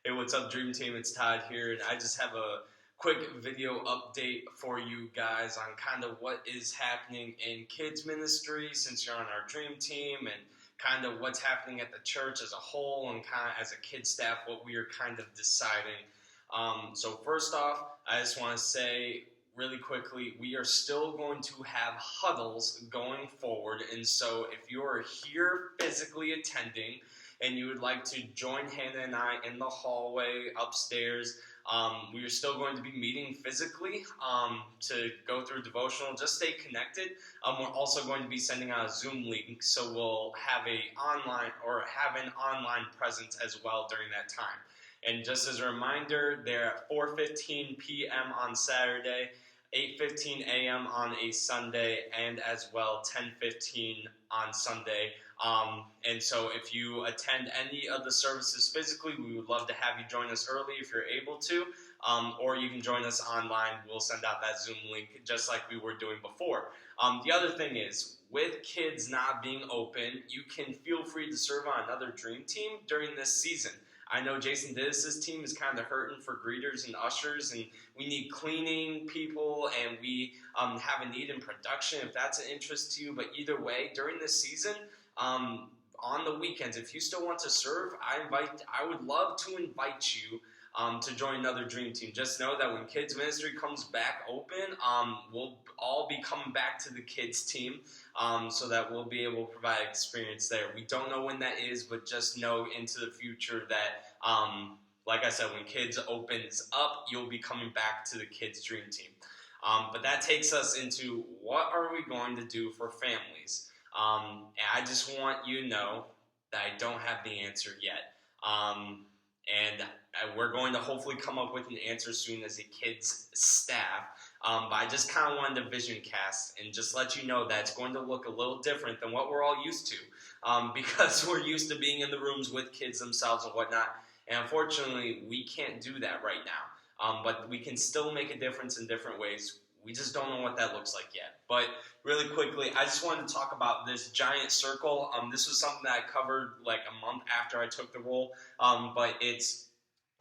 Hey, what's up, Dream Team? It's Todd here, and I just have a quick video update for you guys on kind of what is happening in kids ministry since you're on our Dream Team, and kind of what's happening at the church as a whole, and kind of as a kid staff, what we are kind of deciding. So first off, I just want to say really quickly, we are still going to have huddles going forward, and so if you are here physically attending, and you would like to join Hannah and I in the hallway upstairs, we are still going to be meeting physically to go through devotional. Just stay connected. We're also going to be sending out a Zoom link, so we'll have an online presence as well during that time. And just as a reminder, they're at 4:15 p.m. on Saturday, 8:15 a.m. on a Sunday, and as well 10:15 on Sunday. And so if you attend any of the services physically, we would love to have you join us early if you're able to, or you can join us online. We'll send out that Zoom link just like we were doing before. The other thing is, with kids not being open, you can feel free to serve on another Dream Team during this season. I know Jason Dennis's team is kind of hurting for greeters and ushers, and we need cleaning people, and we have a need in production if that's an interest to you. But either way, during this season, on the weekends, if you still want to serve, I would love to invite you to join another Dream Team. Just know that when kids ministry comes back open, we'll all be coming back to the kids team, so that we'll be able to provide experience there. We don't know when that is, but just know into the future that, like I said, when kids opens up, you'll be coming back to the kids Dream Team. But that takes us into what are we going to do for families? And I just want you to know that I don't have the answer yet. And we're going to hopefully come up with an answer soon as a kids staff. But I just kind of wanted to vision cast and just let you know that it's going to look a little different than what we're all used to, because we're used to being in the rooms with kids themselves and whatnot. And unfortunately, we can't do that right now. But we can still make a difference in different ways. We just don't know what that looks like yet. But really quickly, I just wanted to talk about this giant circle. This was something that I covered like a month after I took the role. But it's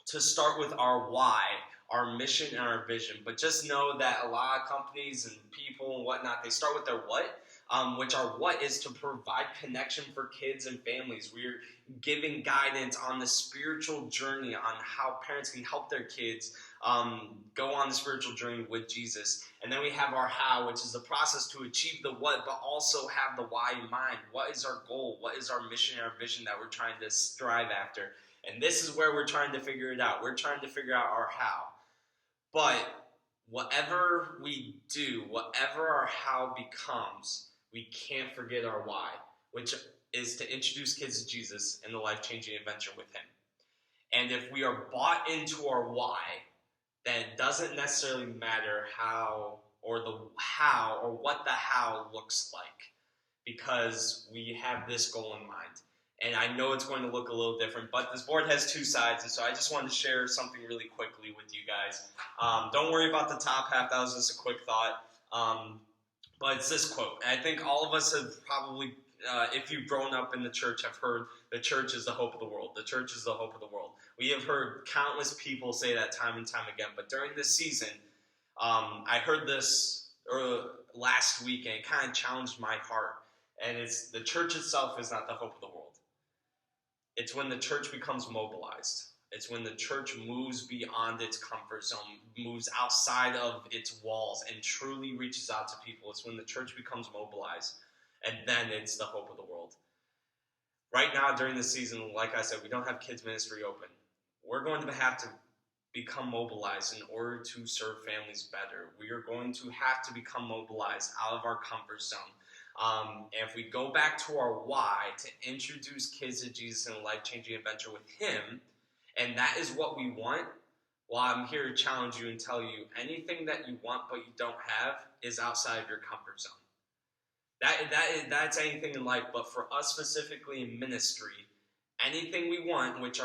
to start with our why, our mission, and our vision. But just know that a lot of companies and people and whatnot, they start with their what, which our what is to provide connection for kids and families. We're giving guidance on the spiritual journey on how parents can help their kids go on the spiritual journey with Jesus. And then we have our how, which is the process to achieve the what, but also have the why in mind. What is our goal? What is our mission and our vision that we're trying to strive after? And this is where we're trying to figure it out. We're trying to figure out our how. But whatever we do, whatever our how becomes, we can't forget our why, which is to introduce kids to Jesus and the life-changing adventure with Him. And if we are bought into our why, then it doesn't necessarily matter how or what the how looks like, because we have this goal in mind. And I know it's going to look a little different, but this board has two sides, and so I just wanted to share something really quickly with you guys. Don't worry about the top half. That was just a quick thought. But it's this quote. And I think all of us have probably, if you've grown up in the church, have heard the church is the hope of the world. The church is the hope of the world. We have heard countless people say that time and time again. But during this season, I heard this last week, and it kind of challenged my heart. And it's the church itself is not the hope of the world. It's when the church becomes mobilized. It's when the church moves beyond its comfort zone, moves outside of its walls, and truly reaches out to people. It's when the church becomes mobilized, and then it's the hope of the world. Right now, during this season, like I said, we don't have kids ministry open. We're going to have to become mobilized in order to serve families better. We are going to have to become mobilized out of our comfort zone. And if we go back to our why, to introduce kids to Jesus in a life-changing adventure with Him, and that is what we want, well, I'm here to challenge you and tell you anything that you want but you don't have is outside of your comfort zone. That's anything in life, but for us specifically in ministry, anything we want, which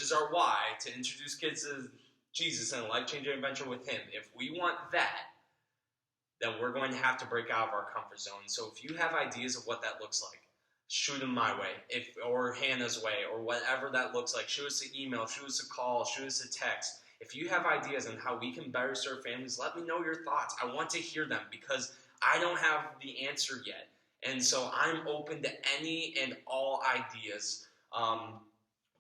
is our why, to introduce kids to Jesus in a life-changing adventure with Him, if we want that, then we're going to have to break out of our comfort zone. So if you have ideas of what that looks like, shoot them my way, or Hannah's way, or whatever that looks like. Shoot us an email, shoot us a call, shoot us a text. If you have ideas on how we can better serve families, let me know your thoughts. I want to hear them because I don't have the answer yet. And so I'm open to any and all ideas.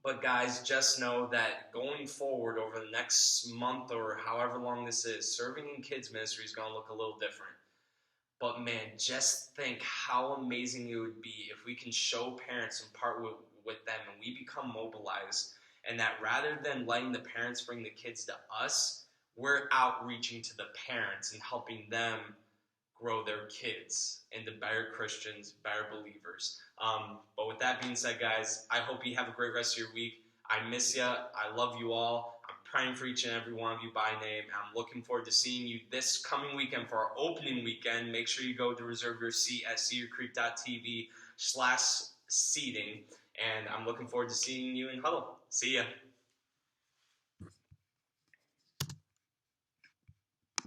But guys, just know that going forward over the next month or however long this is, serving in kids ministry is going to look a little different. But man, just think how amazing it would be if we can show parents and part with them and we become mobilized, and that rather than letting the parents bring the kids to us, we're outreaching to the parents and helping them grow their kids into better Christians, better believers. But with that being said, guys, I hope you have a great rest of your week. I miss you. I love you all. I'm praying for each and every one of you by name. I'm looking forward to seeing you this coming weekend for our opening weekend. Make sure you go to reserve your seat at cedarcreek.tv/seating. And I'm looking forward to seeing you in Huddle. See ya.